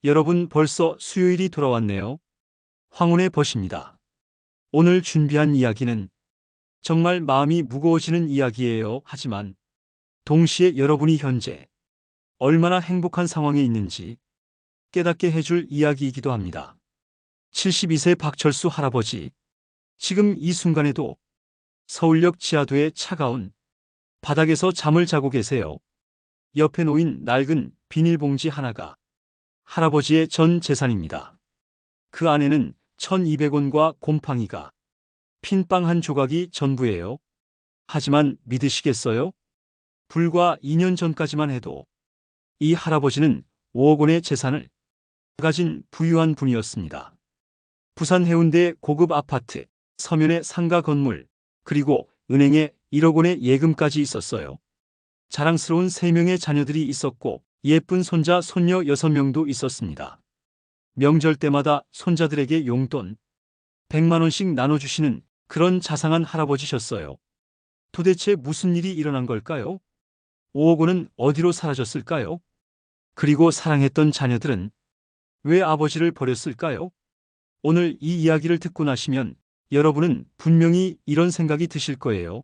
여러분 벌써 수요일이 돌아왔네요. 황혼의 벗입니다. 오늘 준비한 이야기는 정말 마음이 무거워지는 이야기예요. 하지만 동시에 여러분이 현재 얼마나 행복한 상황에 있는지 깨닫게 해줄 이야기이기도 합니다. 72세 박철수 할아버지. 지금 이 순간에도 서울역 지하도의 차가운 바닥에서 잠을 자고 계세요. 옆에 놓인 낡은 비닐봉지 하나가 할아버지의 전 재산입니다. 그 안에는 1200원과 곰팡이가 핀 빵 한 조각이 전부예요. 하지만 믿으시겠어요? 불과 2년 전까지만 해도 이 할아버지는 5억 원의 재산을 가진 부유한 분이었습니다. 부산 해운대 고급 아파트, 서면의 상가 건물, 그리고 은행에 1억 원의 예금까지 있었어요. 자랑스러운 3명의 자녀들이 있었고 예쁜 손자, 손녀 6명도 있었습니다. 명절 때마다 손자들에게 용돈 100만 원씩 나눠주시는 그런 자상한 할아버지셨어요. 도대체 무슨 일이 일어난 걸까요? 5억 원은 어디로 사라졌을까요? 그리고 사랑했던 자녀들은 왜 아버지를 버렸을까요? 오늘 이 이야기를 듣고 나시면 여러분은 분명히 이런 생각이 드실 거예요.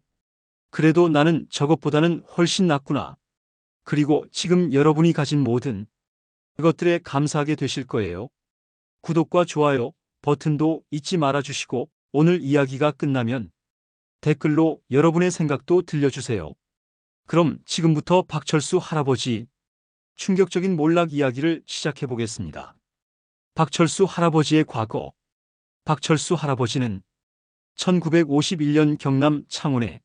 그래도 나는 저것보다는 훨씬 낫구나. 그리고 지금 여러분이 가진 모든 그것들에 감사하게 되실 거예요. 구독과 좋아요 버튼도 잊지 말아주시고 오늘 이야기가 끝나면 댓글로 여러분의 생각도 들려주세요. 그럼 지금부터 박철수 할아버지 충격적인 몰락 이야기를 시작해 보겠습니다. 박철수 할아버지의 과거. 박철수 할아버지는 1951년 경남 창원의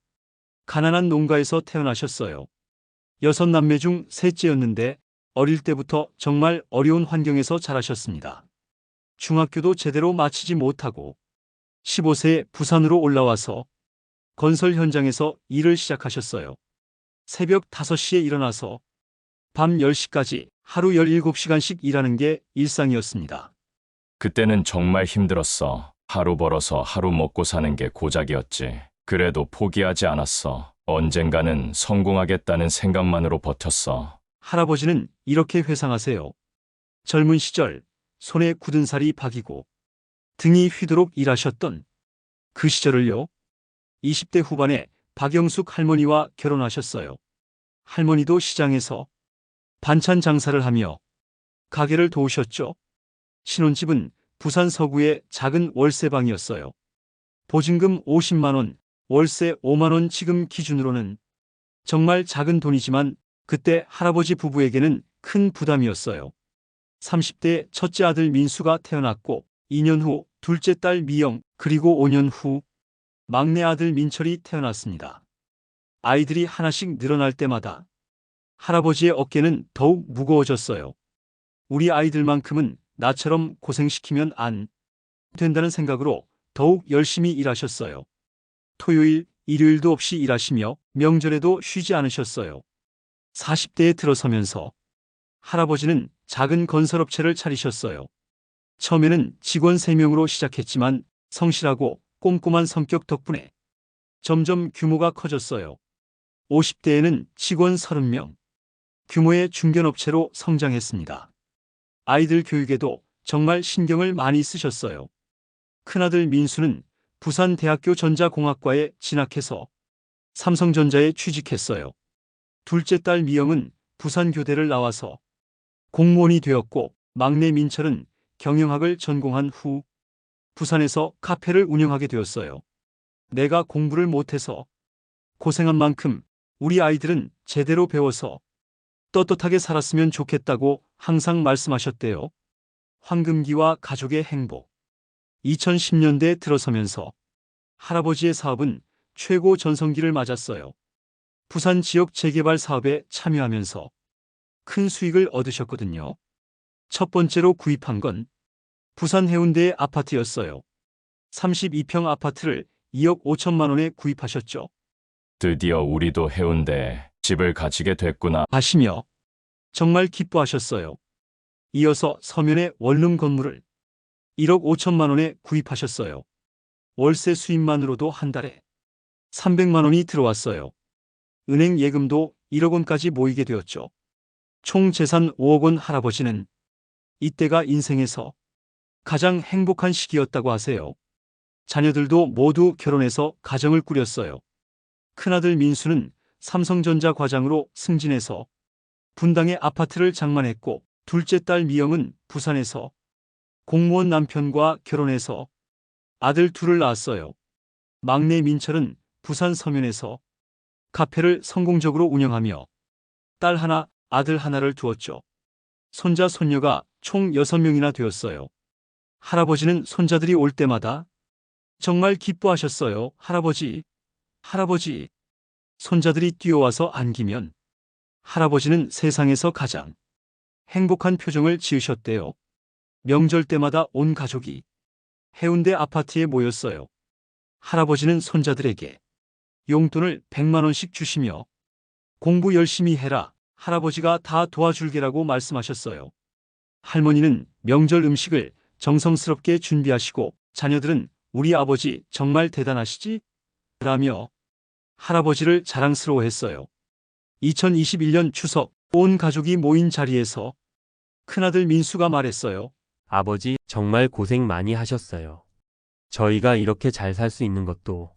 가난한 농가에서 태어나셨어요. 6남매 중 셋째였는데 어릴 때부터 정말 어려운 환경에서 자라셨습니다. 중학교도 제대로 마치지 못하고 15세에 부산으로 올라와서 건설 현장에서 일을 시작하셨어요. 새벽 5시에 일어나서 밤 10시까지 하루 17시간씩 일하는 게 일상이었습니다. 그때는 정말 힘들었어. 하루 벌어서 하루 먹고 사는 게 고작이었지. 그래도 포기하지 않았어. 언젠가는 성공하겠다는 생각만으로 버텼어. 할아버지는 이렇게 회상하세요. 젊은 시절 손에 굳은 살이 박이고 등이 휘도록 일하셨던 그 시절을요. 20대 후반에 박영숙 할머니와 결혼하셨어요. 할머니도 시장에서 반찬 장사를 하며 가게를 도우셨죠. 신혼집은 부산 서구의 작은 월세방이었어요. 보증금 50만 원, 월세 5만 원. 지금 기준으로는 정말 작은 돈이지만 그때 할아버지 부부에게는 큰 부담이었어요. 30대 첫째 아들 민수가 태어났고 2년 후 둘째 딸 미영, 그리고 5년 후 막내 아들 민철이 태어났습니다. 아이들이 하나씩 늘어날 때마다 할아버지의 어깨는 더욱 무거워졌어요. 우리 아이들만큼은 나처럼 고생시키면 안 된다는 생각으로 더욱 열심히 일하셨어요. 토요일, 일요일도 없이 일하시며 명절에도 쉬지 않으셨어요. 40대에 들어서면서 할아버지는 작은 건설업체를 차리셨어요. 처음에는 직원 3명으로 시작했지만 성실하고 꼼꼼한 성격 덕분에 점점 규모가 커졌어요. 50대에는 직원 30명, 규모의 중견업체로 성장했습니다. 아이들 교육에도 정말 신경을 많이 쓰셨어요. 큰아들 민수는 부산대학교 전자공학과에 진학해서 삼성전자에 취직했어요. 둘째 딸 미영은 부산교대를 나와서 공무원이 되었고 막내 민철은 경영학을 전공한 후 부산에서 카페를 운영하게 되었어요. 내가 공부를 못해서 고생한 만큼 우리 아이들은 제대로 배워서 떳떳하게 살았으면 좋겠다고 항상 말씀하셨대요. 황금기와 가족의 행복. 2010년대에 들어서면서 할아버지의 사업은 최고 전성기를 맞았어요. 부산 지역 재개발 사업에 참여하면서 큰 수익을 얻으셨거든요. 첫 번째로 구입한 건 부산 해운대의 아파트였어요. 32평 아파트를 2억 5천만 원에 구입하셨죠. 드디어 우리도 해운대에 집을 가지게 됐구나. 하시며 정말 기뻐하셨어요. 이어서 서면의 원룸 건물을 1억 5천만 원에 구입하셨어요. 월세 수입만으로도 한 달에 300만 원이 들어왔어요. 은행 예금도 1억 원까지 모이게 되었죠. 총 재산 5억 원. 할아버지는 이때가 인생에서 가장 행복한 시기였다고 하세요. 자녀들도 모두 결혼해서 가정을 꾸렸어요. 큰아들 민수는 삼성전자 과장으로 승진해서 분당에 아파트를 장만했고, 둘째 딸 미영은 부산에서 공무원 남편과 결혼해서 아들 둘을 낳았어요. 막내 민철은 부산 서면에서 카페를 성공적으로 운영하며 딸 하나, 아들 하나를 두었죠. 손자, 손녀가 총 6명이나 되었어요. 할아버지는 손자들이 올 때마다 정말 기뻐하셨어요. 할아버지, 할아버지. 손자들이 뛰어와서 안기면 할아버지는 세상에서 가장 행복한 표정을 지으셨대요. 명절 때마다 온 가족이 해운대 아파트에 모였어요. 할아버지는 손자들에게 용돈을 100만 원씩 주시며 공부 열심히 해라, 할아버지가 다 도와줄게라고 말씀하셨어요. 할머니는 명절 음식을 정성스럽게 준비하시고, 자녀들은 우리 아버지 정말 대단하시지? 라며 할아버지를 자랑스러워했어요. 2021년 추석, 온 가족이 모인 자리에서 큰아들 민수가 말했어요. 아버지, 정말 고생 많이 하셨어요. 저희가 이렇게 잘 살 수 있는 것도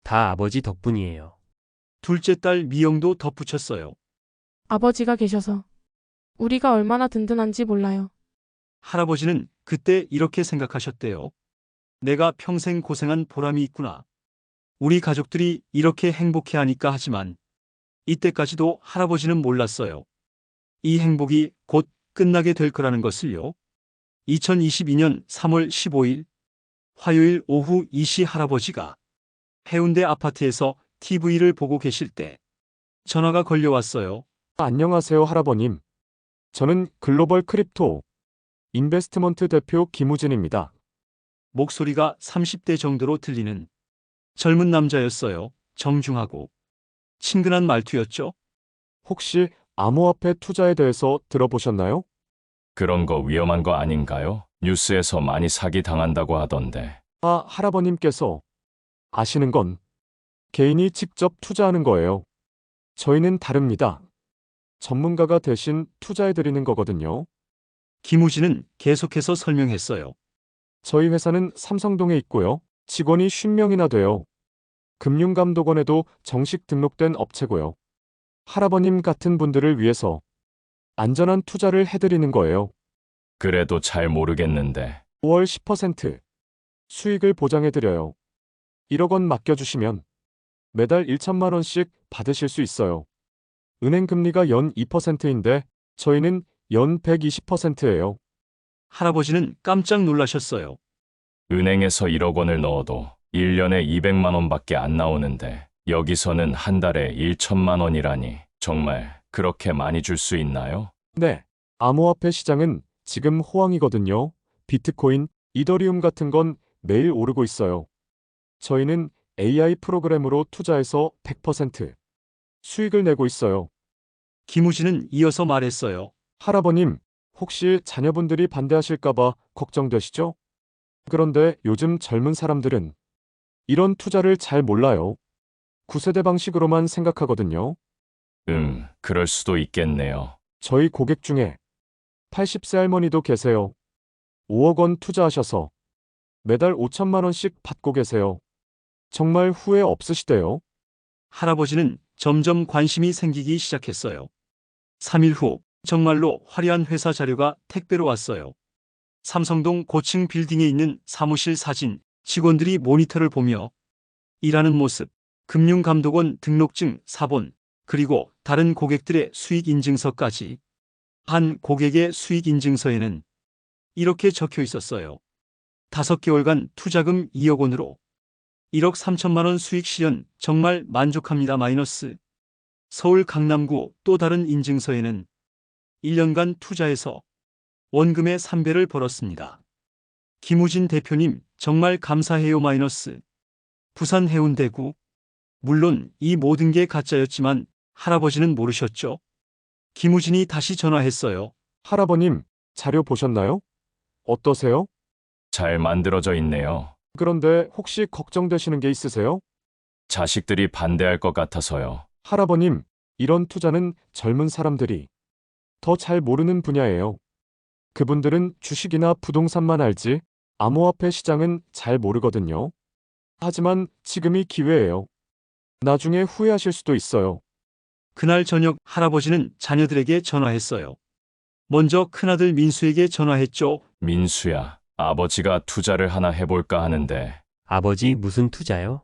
다 아버지 덕분이에요. 둘째 딸 미영도 덧붙였어요. 아버지가 계셔서 우리가 얼마나 든든한지 몰라요. 할아버지는 그때 이렇게 생각하셨대요. 내가 평생 고생한 보람이 있구나. 우리 가족들이 이렇게 행복해하니까. 하지만 이때까지도 할아버지는 몰랐어요. 이 행복이 곧 끝나게 될 거라는 것을요. 2022년 3월 15일 화요일 오후 2시, 할아버지가 해운대 아파트에서 TV를 보고 계실 때 전화가 걸려왔어요. 안녕하세요, 할아버님. 저는 글로벌 크립토 인베스트먼트 대표 김우진입니다. 목소리가 30대 정도로 들리는 젊은 남자였어요. 정중하고 친근한 말투였죠. 혹시 암호화폐 투자에 대해서 들어보셨나요? 그런 거 위험한 거 아닌가요? 뉴스에서 많이 사기 당한다고 하던데. 할아버님께서 아시는 건 개인이 직접 투자하는 거예요. 저희는 다릅니다. 전문가가 대신 투자해드리는 거거든요. 김우진은 계속해서 설명했어요. 저희 회사는 삼성동에 있고요. 직원이 50명이나 돼요. 금융감독원에도 정식 등록된 업체고요. 할아버님 같은 분들을 위해서 안전한 투자를 해드리는 거예요. 그래도 잘 모르겠는데. 5월 10% 수익을 보장해드려요. 1억 원 맡겨주시면 매달 1천만 원씩 받으실 수 있어요. 은행 금리가 연 2%인데 저희는 연 120%예요. 할아버지는 깜짝 놀라셨어요. 은행에서 1억 원을 넣어도 1년에 200만 원밖에 안 나오는데 여기서는 한 달에 1천만 원이라니 정말 그렇게 많이 줄 수 있나요? 네, 암호화폐 시장은 지금 호황이거든요. 비트코인, 이더리움 같은 건 매일 오르고 있어요. 저희는 AI 프로그램으로 투자해서 100% 수익을 내고 있어요. 김우진은 이어서 말했어요. 할아버님, 혹시 자녀분들이 반대하실까봐 걱정되시죠? 그런데 요즘 젊은 사람들은 이런 투자를 잘 몰라요. 9세대 방식으로만 생각하거든요. 그럴 수도 있겠네요. 저희 고객 중에 80세 할머니도 계세요. 5억 원 투자하셔서 매달 5천만 원씩 받고 계세요. 정말 후회 없으시대요. 할아버지는 점점 관심이 생기기 시작했어요. 3일 후 정말로 화려한 회사 자료가 택배로 왔어요. 삼성동 고층 빌딩에 있는 사무실 사진, 직원들이 모니터를 보며 일하는 모습, 금융감독원 등록증, 사본, 그리고 다른 고객들의 수익인증서까지. 한 고객의 수익인증서에는 이렇게 적혀 있었어요. 5개월간 투자금 2억 원으로 1억 3천만 원 수익 실현, 정말 만족합니다. 마이너스. 서울 강남구. 또 다른 인증서에는 1년간 투자해서 원금의 3배를 벌었습니다. 김우진 대표님, 정말 감사해요. 마이너스. 부산 해운대구. 물론 이 모든 게 가짜였지만 할아버지는 모르셨죠. 김우진이 다시 전화했어요. 할아버님, 자료 보셨나요? 어떠세요? 잘 만들어져 있네요. 그런데 혹시 걱정되시는 게 있으세요? 자식들이 반대할 것 같아서요. 할아버님, 이런 투자는 젊은 사람들이 더 잘 모르는 분야예요. 그분들은 주식이나 부동산만 알지 암호화폐 시장은 잘 모르거든요. 하지만 지금이 기회예요. 나중에 후회하실 수도 있어요. 그날 저녁 할아버지는 자녀들에게 전화했어요. 먼저 큰아들 민수에게 전화했죠. 민수야, 아버지가 투자를 하나 해볼까 하는데 아버지 무슨 투자요?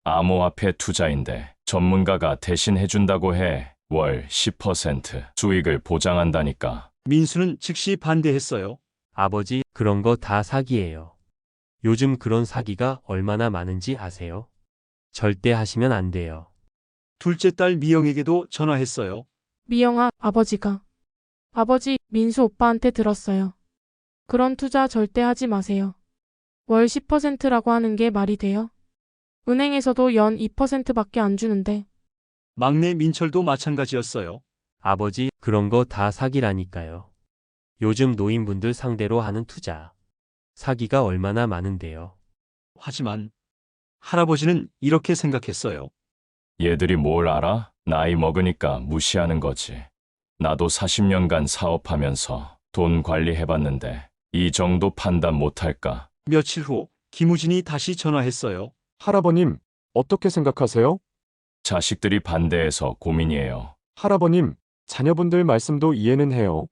암호화폐 투자인데 전문가가 대신 해준다고 해. 월 10% 수익을 보장한다니까. 민수는 즉시 반대했어요. 아버지, 그런 거 다 사기예요. 요즘 그런 사기가 얼마나 많은지 아세요? 절대 하시면 안 돼요. 둘째 딸 미영에게도 전화했어요. 미영아, 아버지, 민수 오빠한테 들었어요. 그런 투자 절대 하지 마세요. 월 10%라고 하는 게 말이 돼요? 은행에서도 연 2%밖에 안 주는데. 막내 민철도 마찬가지였어요. 아버지, 그런 거 다 사기라니까요. 요즘 노인분들 상대로 하는 투자. 사기가 얼마나 많은데요. 하지만 할아버지는 이렇게 생각했어요. 얘들이 뭘 알아? 나이 먹으니까 무시하는 거지. 나도 40년간 사업하면서 돈 관리해봤는데 이 정도 판단 못할까? 며칠 후 김우진이 다시 전화했어요. 할아버님, 어떻게 생각하세요? 자식들이 반대해서 고민이에요. 할아버님, 자녀분들 말씀도 이해는 해요.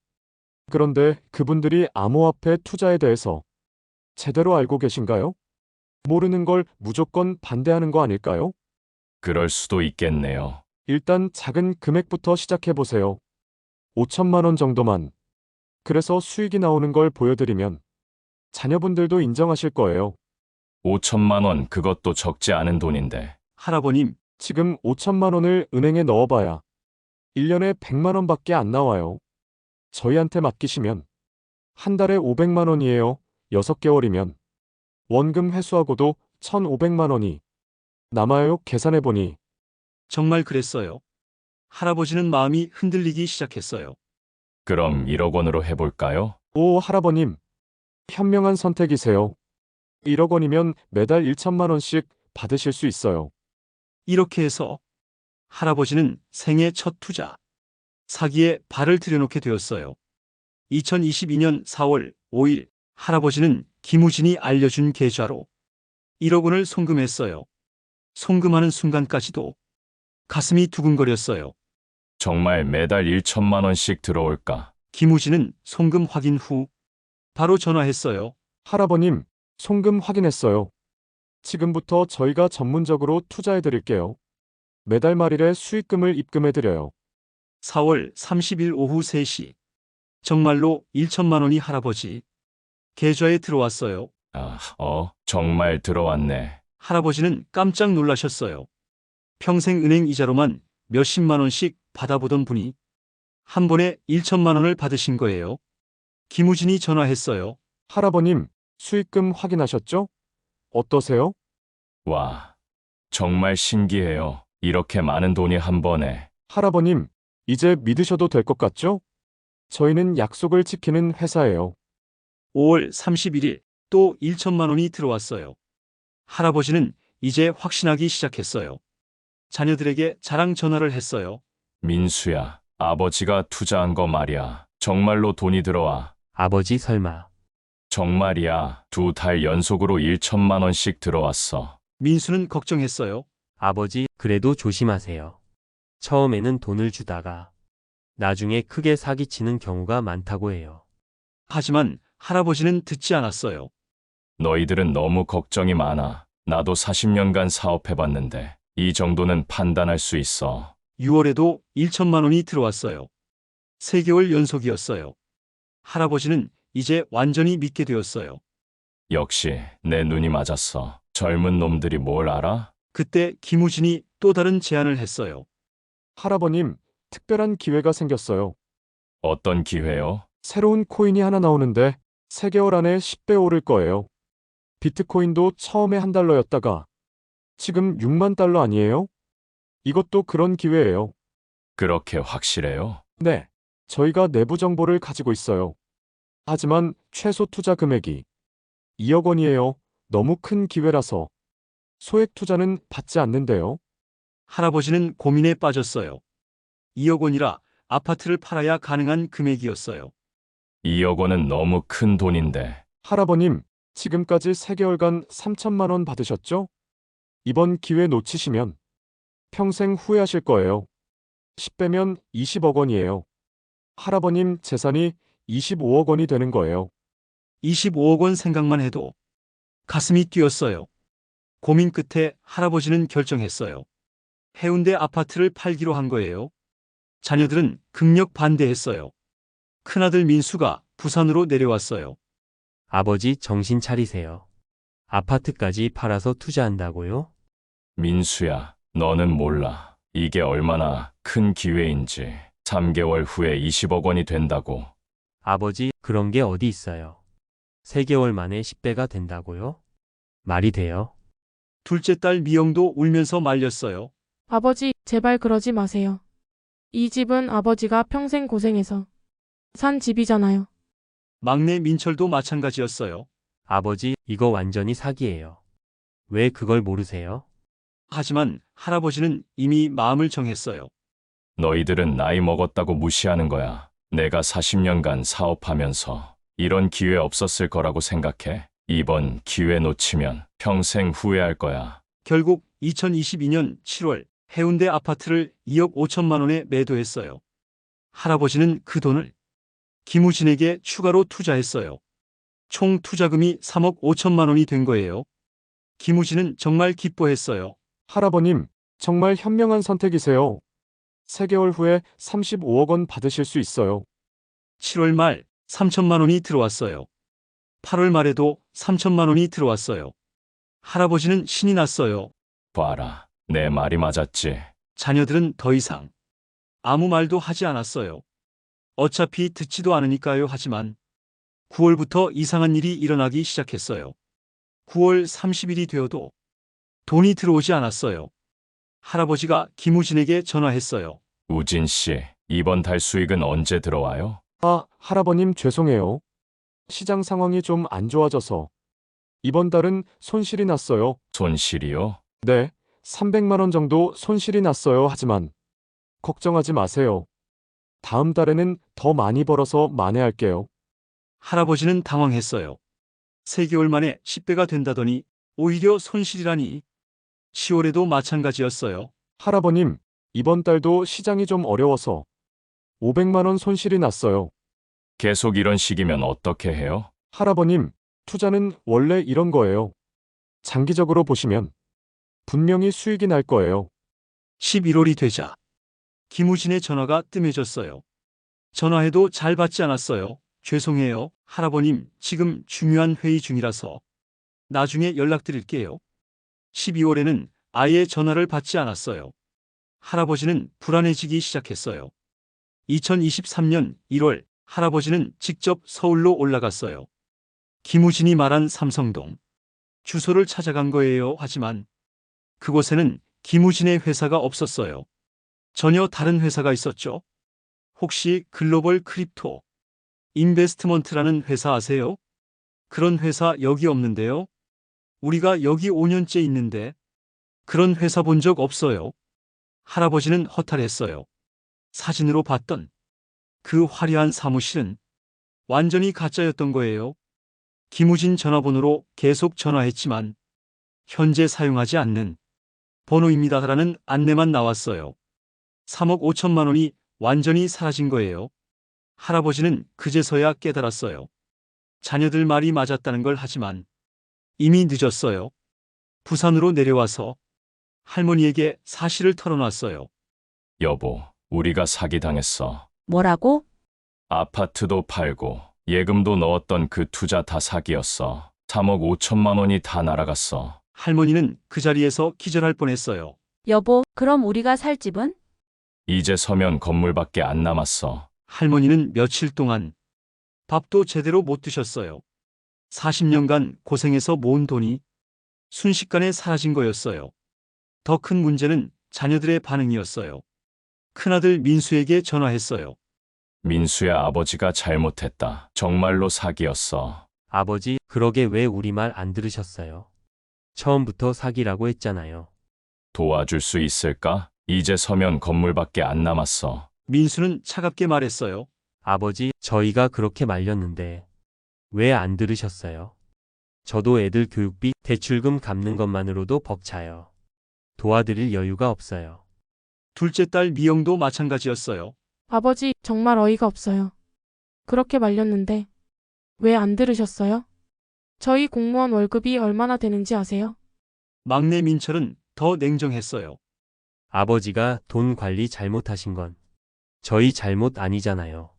그런데 그분들이 암호화폐 투자에 대해서 제대로 알고 계신가요? 모르는 걸 무조건 반대하는 거 아닐까요? 그럴 수도 있겠네요. 일단 작은 금액부터 시작해 보세요. 5천만 원 정도만. 그래서 수익이 나오는 걸 보여드리면 자녀분들도 인정하실 거예요. 5천만 원 그것도 적지 않은 돈인데. 할아버님, 지금 5천만 원을 은행에 넣어봐야 1년에 100만 원밖에 안 나와요. 저희한테 맡기시면 한 달에 500만 원이에요. 6개월이면 원금 회수하고도 1,500만 원이 남아요. 계산해보니 정말 그랬어요. 할아버지는 마음이 흔들리기 시작했어요. 그럼 1억 원으로 해볼까요? 오 할아버님, 현명한 선택이세요. 1억 원이면 매달 1천만 원씩 받으실 수 있어요. 이렇게 해서 할아버지는 생애 첫 투자, 사기에 발을 들여놓게 되었어요. 2022년 4월 5일 할아버지는 김우진이 알려준 계좌로 1억 원을 송금했어요. 송금하는 순간까지도 가슴이 두근거렸어요. 정말 매달 1천만 원씩 들어올까? 김우진은 송금 확인 후 바로 전화했어요. 할아버님, 송금 확인했어요. 지금부터 저희가 전문적으로 투자해 드릴게요. 매달 말일에 수익금을 입금해 드려요. 4월 30일 오후 3시. 정말로 1천만 원이 할아버지 계좌에 들어왔어요. 정말 들어왔네. 할아버지는 깜짝 놀라셨어요. 평생 은행 이자로만 몇십만 원씩 받아보던 분이 한 번에 1천만 원을 받으신 거예요. 김우진이 전화했어요. 할아버님, 수익금 확인하셨죠? 어떠세요? 와, 정말 신기해요. 이렇게 많은 돈이 한 번에. 할아버님, 이제 믿으셔도 될 것 같죠? 저희는 약속을 지키는 회사예요. 5월 31일 또 1천만 원이 들어왔어요. 할아버지는 이제 확신하기 시작했어요. 자녀들에게 자랑 전화를 했어요. 민수야, 아버지가 투자한 거 말이야. 정말로 돈이 들어와. 아버지 설마. 정말이야. 2달 연속으로 1천만 원씩 들어왔어. 민수는 걱정했어요. 아버지, 그래도 조심하세요. 처음에는 돈을 주다가 나중에 크게 사기치는 경우가 많다고 해요. 하지만 할아버지는 듣지 않았어요. 너희들은 너무 걱정이 많아. 나도 40년간 사업해봤는데 이 정도는 판단할 수 있어. 6월에도 1천만 원이 들어왔어요. 3개월 연속이었어요. 할아버지는 이제 완전히 믿게 되었어요. 역시 내 눈이 맞았어. 젊은 놈들이 뭘 알아? 그때 김우진이 또 다른 제안을 했어요. 할아버님, 특별한 기회가 생겼어요. 어떤 기회요? 새로운 코인이 하나 나오는데 3개월 안에 10배 오를 거예요. 비트코인도 처음에 $1였다가 지금 6만 달러 아니에요? 이것도 그런 기회예요. 그렇게 확실해요? 네, 저희가 내부 정보를 가지고 있어요. 하지만 최소 투자 금액이 2억 원이에요. 너무 큰 기회라서 소액 투자는 받지 않는데요. 할아버지는 고민에 빠졌어요. 2억 원이라 아파트를 팔아야 가능한 금액이었어요. 2억 원은 너무 큰 돈인데. 할아버님, 지금까지 3개월간 3천만 원 받으셨죠? 이번 기회 놓치시면 평생 후회하실 거예요. 10배면 20억 원이에요. 할아버님 재산이 25억 원이 되는 거예요. 25억 원 생각만 해도 가슴이 뛰었어요. 고민 끝에 할아버지는 결정했어요. 해운대 아파트를 팔기로 한 거예요. 자녀들은 극력 반대했어요. 큰아들 민수가 부산으로 내려왔어요. 아버지 정신 차리세요. 아파트까지 팔아서 투자한다고요? 민수야, 너는 몰라. 이게 얼마나 큰 기회인지. 3개월 후에 20억 원이 된다고. 아버지, 그런 게 어디 있어요? 3개월 만에 10배가 된다고요? 말이 돼요? 둘째 딸 미영도 울면서 말렸어요. 아버지, 제발 그러지 마세요. 이 집은 아버지가 평생 고생해서 산 집이잖아요. 막내 민철도 마찬가지였어요. 아버지, 이거 완전히 사기예요. 왜 그걸 모르세요? 하지만 할아버지는 이미 마음을 정했어요. 너희들은 나이 먹었다고 무시하는 거야. 내가 40년간 사업하면서 이런 기회 없었을 거라고 생각해. 이번 기회 놓치면 평생 후회할 거야. 결국 2022년 7월 해운대 아파트를 2억 5천만 원에 매도했어요. 할아버지는 그 돈을 김우진에게 추가로 투자했어요. 총 투자금이 3억 5천만 원이 된 거예요. 김우진은 정말 기뻐했어요. 할아버님, 정말 현명한 선택이세요. 3개월 후에 35억 원 받으실 수 있어요. 7월 말 3천만 원이 들어왔어요. 8월 말에도 3천만 원이 들어왔어요. 할아버지는 신이 났어요. 봐라, 내 말이 맞았지. 자녀들은 더 이상 아무 말도 하지 않았어요. 어차피 듣지도 않으니까요. 하지만 9월부터 이상한 일이 일어나기 시작했어요. 9월 30일이 되어도 돈이 들어오지 않았어요. 할아버지가 김우진에게 전화했어요. 우진 씨, 이번 달 수익은 언제 들어와요? 아, 할아버님 죄송해요. 시장 상황이 좀 안 좋아져서 이번 달은 손실이 났어요. 손실이요? 네, 300만 원 정도 손실이 났어요. 하지만 걱정하지 마세요. 다음 달에는 더 많이 벌어서 만회할게요. 할아버지는 당황했어요. 3개월 만에 10배가 된다더니 오히려 손실이라니. 10월에도 마찬가지였어요. 할아버님, 이번 달도 시장이 좀 어려워서 500만 원 손실이 났어요. 계속 이런 식이면 어떻게 해요? 할아버님, 투자는 원래 이런 거예요. 장기적으로 보시면 분명히 수익이 날 거예요. 11월이 되자 김우진의 전화가 뜸해졌어요. 전화해도 잘 받지 않았어요. 죄송해요. 할아버님, 지금 중요한 회의 중이라서 나중에 연락드릴게요. 12월에는 아예 전화를 받지 않았어요. 할아버지는 불안해지기 시작했어요. 2023년 1월 할아버지는 직접 서울로 올라갔어요. 김우진이 말한 삼성동 주소를 찾아간 거예요. 하지만 그곳에는 김우진의 회사가 없었어요. 전혀 다른 회사가 있었죠. 혹시 글로벌 크립토 인베스트먼트라는 회사 아세요? 그런 회사 여기 없는데요. 우리가 여기 5년째 있는데 그런 회사 본 적 없어요. 할아버지는 허탈했어요. 사진으로 봤던 그 화려한 사무실은 완전히 가짜였던 거예요. 김우진 전화번호로 계속 전화했지만 현재 사용하지 않는 번호입니다라는 안내만 나왔어요. 3억 5천만 원이 완전히 사라진 거예요. 할아버지는 그제서야 깨달았어요. 자녀들 말이 맞았다는 걸. 하지만 이미 늦었어요. 부산으로 내려와서 할머니에게 사실을 털어놨어요. 여보, 우리가 사기당했어. 뭐라고? 아파트도 팔고 예금도 넣었던 그 투자 다 사기였어. 3억 5천만 원이 다 날아갔어. 할머니는 그 자리에서 기절할 뻔했어요. 여보, 그럼 우리가 살 집은? 이제 서면 건물밖에 안 남았어. 할머니는 며칠 동안 밥도 제대로 못 드셨어요. 40년간 고생해서 모은 돈이 순식간에 사라진 거였어요. 더 큰 문제는 자녀들의 반응이었어요. 큰아들 민수에게 전화했어요. 민수야, 아버지가 잘못했다. 정말로 사기였어. 아버지, 그러게 왜 우리 말 안 들으셨어요? 처음부터 사기라고 했잖아요. 도와줄 수 있을까? 이제 서면 건물밖에 안 남았어. 민수는 차갑게 말했어요. 아버지, 저희가 그렇게 말렸는데 왜 안 들으셨어요? 저도 애들 교육비, 대출금 갚는 것만으로도 벅차요. 도와드릴 여유가 없어요. 둘째 딸 미영도 마찬가지였어요. 아버지, 정말 어이가 없어요. 그렇게 말렸는데 왜 안 들으셨어요? 저희 공무원 월급이 얼마나 되는지 아세요? 막내 민철은 더 냉정했어요. 아버지가 돈 관리 잘못하신 건 저희 잘못 아니잖아요.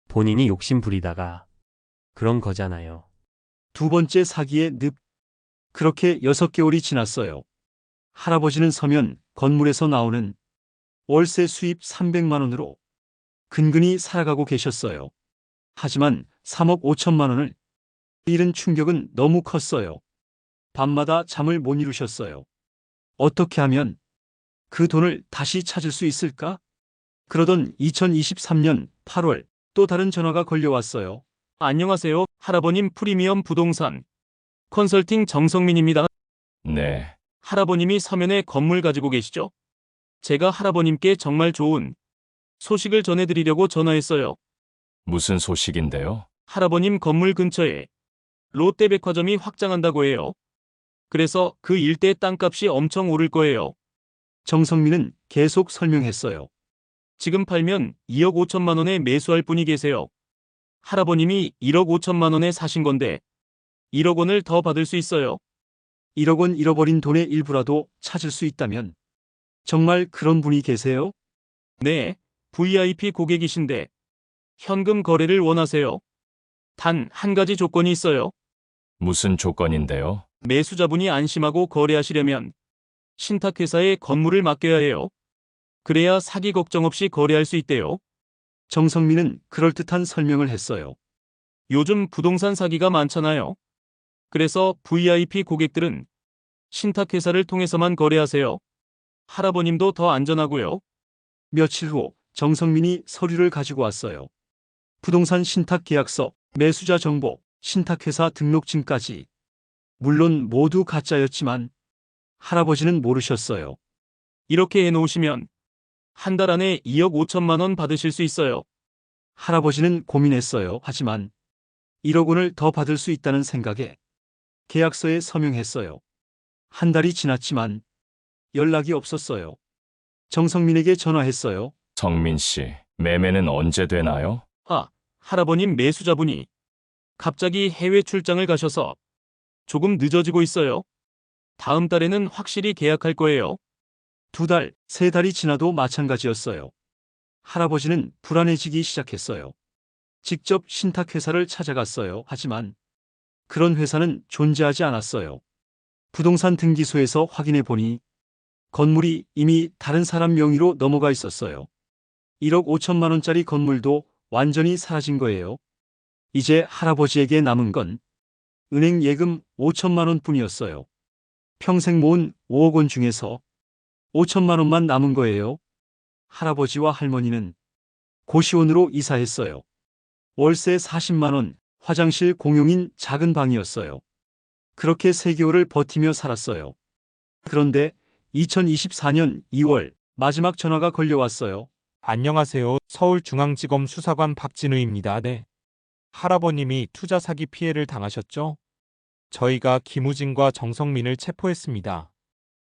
본인이 욕심 부리다가 그런 거잖아요. 두 번째 사기의 늪. 그렇게 6개월이 지났어요. 할아버지는 서면 건물에서 나오는 월세 수입 300만 원으로 근근히 살아가고 계셨어요. 하지만 3억 5천만 원을 잃은 충격은 너무 컸어요. 밤마다 잠을 못 이루셨어요. 어떻게 하면 그 돈을 다시 찾을 수 있을까? 그러던 2023년 8월 또 다른 전화가 걸려왔어요. 안녕하세요. 할아버님 프리미엄 부동산 컨설팅 정성민입니다. 네, 할아버님이 서면에 건물 가지고 계시죠? 제가 할아버님께 정말 좋은 소식을 전해드리려고 전화했어요. 무슨 소식인데요? 할아버님 건물 근처에 롯데백화점이 확장한다고 해요. 그래서 그 일대 땅값이 엄청 오를 거예요. 정성민은 계속 설명했어요. 지금 팔면 2억 5천만 원에 매수할 분이 계세요. 할아버님이 1억 5천만 원에 사신 건데 1억 원을 더 받을 수 있어요. 1억 원 잃어버린 돈의 일부라도 찾을 수 있다면 정말 그런 분이 계세요? 네, VIP 고객이신데 현금 거래를 원하세요. 단 한 가지 조건이 있어요. 무슨 조건인데요? 매수자분이 안심하고 거래하시려면 신탁회사에 건물을 맡겨야 해요. 그래야 사기 걱정 없이 거래할 수 있대요. 정성민은 그럴듯한 설명을 했어요. 요즘 부동산 사기가 많잖아요. 그래서 VIP 고객들은 신탁회사를 통해서만 거래하세요. 할아버님도 더 안전하고요. 며칠 후 정성민이 서류를 가지고 왔어요. 부동산 신탁 계약서, 매수자 정보, 신탁회사 등록증까지. 물론 모두 가짜였지만 할아버지는 모르셨어요. 이렇게 해놓으시면 한 달 안에 2억 5천만 원 받으실 수 있어요. 할아버지는 고민했어요. 하지만 1억 원을 더 받을 수 있다는 생각에 계약서에 서명했어요. 한 달이 지났지만 연락이 없었어요. 정성민에게 전화했어요. 성민 씨, 매매는 언제 되나요? 할아버님 매수자분이 갑자기 해외 출장을 가셔서 조금 늦어지고 있어요. 다음 달에는 확실히 계약할 거예요. 2달, 3달이 지나도 마찬가지였어요. 할아버지는 불안해지기 시작했어요. 직접 신탁회사를 찾아갔어요. 하지만 그런 회사는 존재하지 않았어요. 부동산 등기소에서 확인해 보니 건물이 이미 다른 사람 명의로 넘어가 있었어요. 1억 5천만 원짜리 건물도 완전히 사라진 거예요. 이제 할아버지에게 남은 건 은행 예금 5천만 원뿐이었어요. 평생 모은 5억 원 중에서 5천만 원만 남은 거예요. 할아버지와 할머니는 고시원으로 이사했어요. 월세 40만 원, 화장실 공용인 작은 방이었어요. 그렇게 3개월을 버티며 살았어요. 그런데 2024년 2월 마지막 전화가 걸려왔어요. 안녕하세요. 서울중앙지검 수사관 박진우입니다. 네. 할아버님이 투자 사기 피해를 당하셨죠? 저희가 김우진과 정성민을 체포했습니다.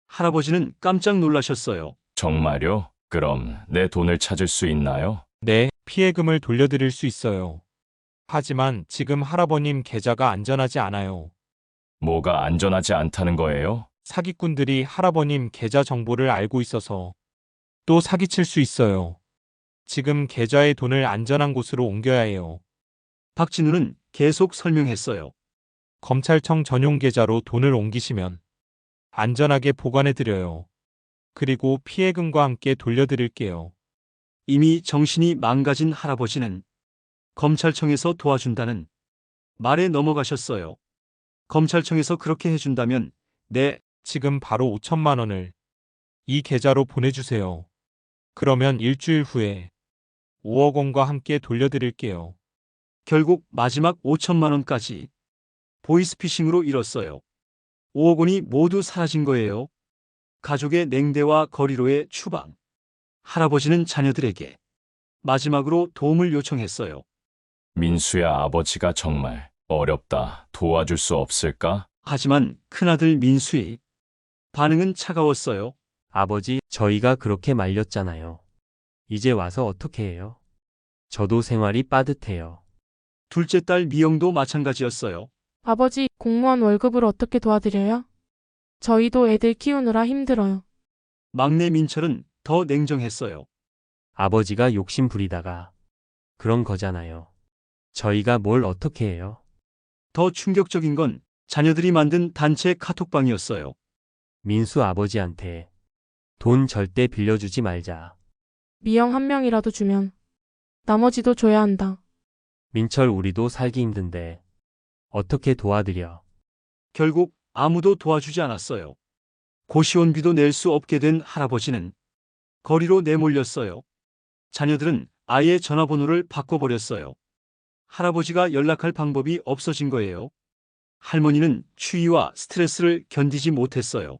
할아버지는 깜짝 놀라셨어요. 정말요? 그럼 내 돈을 찾을 수 있나요? 네, 피해금을 돌려드릴 수 있어요. 하지만 지금 할아버님 계좌가 안전하지 않아요. 뭐가 안전하지 않다는 거예요? 사기꾼들이 할아버님 계좌 정보를 알고 있어서 또 사기칠 수 있어요. 지금 계좌의 돈을 안전한 곳으로 옮겨야 해요. 박진우는 계속 설명했어요. 검찰청 전용 계좌로 돈을 옮기시면 안전하게 보관해드려요. 그리고 피해금과 함께 돌려드릴게요. 이미 정신이 망가진 할아버지는 검찰청에서 도와준다는 말에 넘어가셨어요. 검찰청에서 그렇게 해준다면 네, 지금 바로 5천만 원을 이 계좌로 보내주세요. 그러면 일주일 후에 5억 원과 함께 돌려드릴게요. 결국 마지막 5천만 원까지 보이스피싱으로 잃었어요. 5억 원이 모두 사라진 거예요. 가족의 냉대와 거리로의 추방. 할아버지는 자녀들에게 마지막으로 도움을 요청했어요. 민수야, 아버지가 정말 어렵다. 도와줄 수 없을까? 하지만 큰아들 민수의 반응은 차가웠어요. 아버지, 저희가 그렇게 말렸잖아요. 이제 와서 어떻게 해요? 저도 생활이 빠듯해요. 둘째 딸 미영도 마찬가지였어요. 아버지, 공무원 월급을 어떻게 도와드려요? 저희도 애들 키우느라 힘들어요. 막내 민철은 더 냉정했어요. 아버지가 욕심 부리다가 그런 거잖아요. 저희가 뭘 어떻게 해요? 더 충격적인 건 자녀들이 만든 단체 카톡방이었어요. 민수 아버지한테 돈 절대 빌려주지 말자. 미영 한 명이라도 주면 나머지도 줘야 한다. 민철, 우리도 살기 힘든데 어떻게 도와드려? 결국 아무도 도와주지 않았어요. 고시원비도 낼 수 없게 된 할아버지는 거리로 내몰렸어요. 자녀들은 아예 전화번호를 바꿔버렸어요. 할아버지가 연락할 방법이 없어진 거예요. 할머니는 추위와 스트레스를 견디지 못했어요.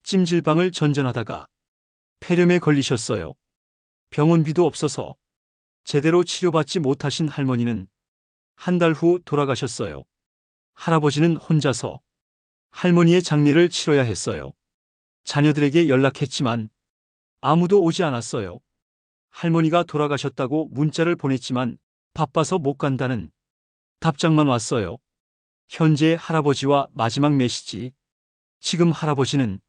찜질방을 전전하다가 폐렴에 걸리셨어요. 병원비도 없어서 제대로 치료받지 못하신 할머니는 한 달 후 돌아가셨어요. 할아버지는 혼자서 할머니의 장례를 치러야 했어요. 자녀들에게 연락했지만 아무도 오지 않았어요. 할머니가 돌아가셨다고 문자를 보냈지만 바빠서 못 간다는 답장만 왔어요. 현재 할아버지와 마지막 메시지. 지금 할아버지는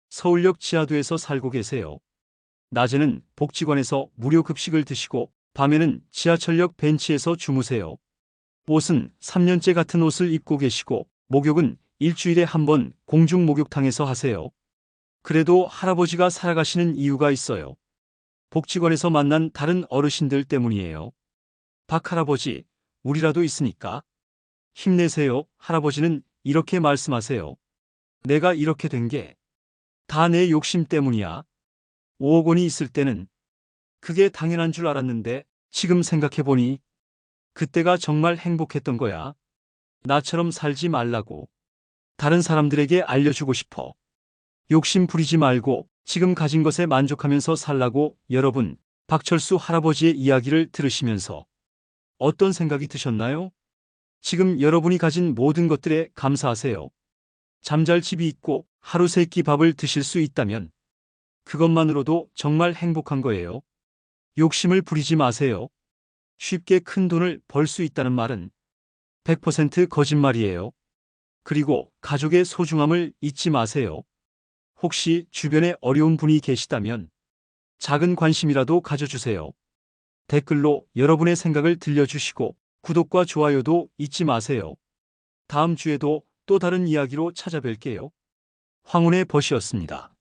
서울역 지하도에서 살고 계세요. 낮에는 복지관에서 무료 급식을 드시고 밤에는 지하철역 벤치에서 주무세요. 옷은 3년째 같은 옷을 입고 계시고 목욕은 일주일에 한 번 공중 목욕탕에서 하세요. 그래도 할아버지가 살아가시는 이유가 있어요. 복지관에서 만난 다른 어르신들 때문이에요. 박 할아버지, 우리라도 있으니까 힘내세요. 할아버지는 이렇게 말씀하세요. 내가 이렇게 된 게 다 내 욕심 때문이야. 5억 원이 있을 때는 그게 당연한 줄 알았는데 지금 생각해보니 그때가 정말 행복했던 거야. 나처럼 살지 말라고. 다른 사람들에게 알려주고 싶어. 욕심 부리지 말고 지금 가진 것에 만족하면서 살라고. 여러분, 박철수 할아버지의 이야기를 들으시면서 어떤 생각이 드셨나요? 지금 여러분이 가진 모든 것들에 감사하세요. 잠잘 집이 있고 하루 세 끼 밥을 드실 수 있다면 그것만으로도 정말 행복한 거예요. 욕심을 부리지 마세요. 쉽게 큰 돈을 벌 수 있다는 말은 100% 거짓말이에요. 그리고 가족의 소중함을 잊지 마세요. 혹시 주변에 어려운 분이 계시다면 작은 관심이라도 가져주세요. 댓글로 여러분의 생각을 들려주시고 구독과 좋아요도 잊지 마세요. 다음 주에도 또 다른 이야기로 찾아뵐게요. 황혼의 벗이었습니다.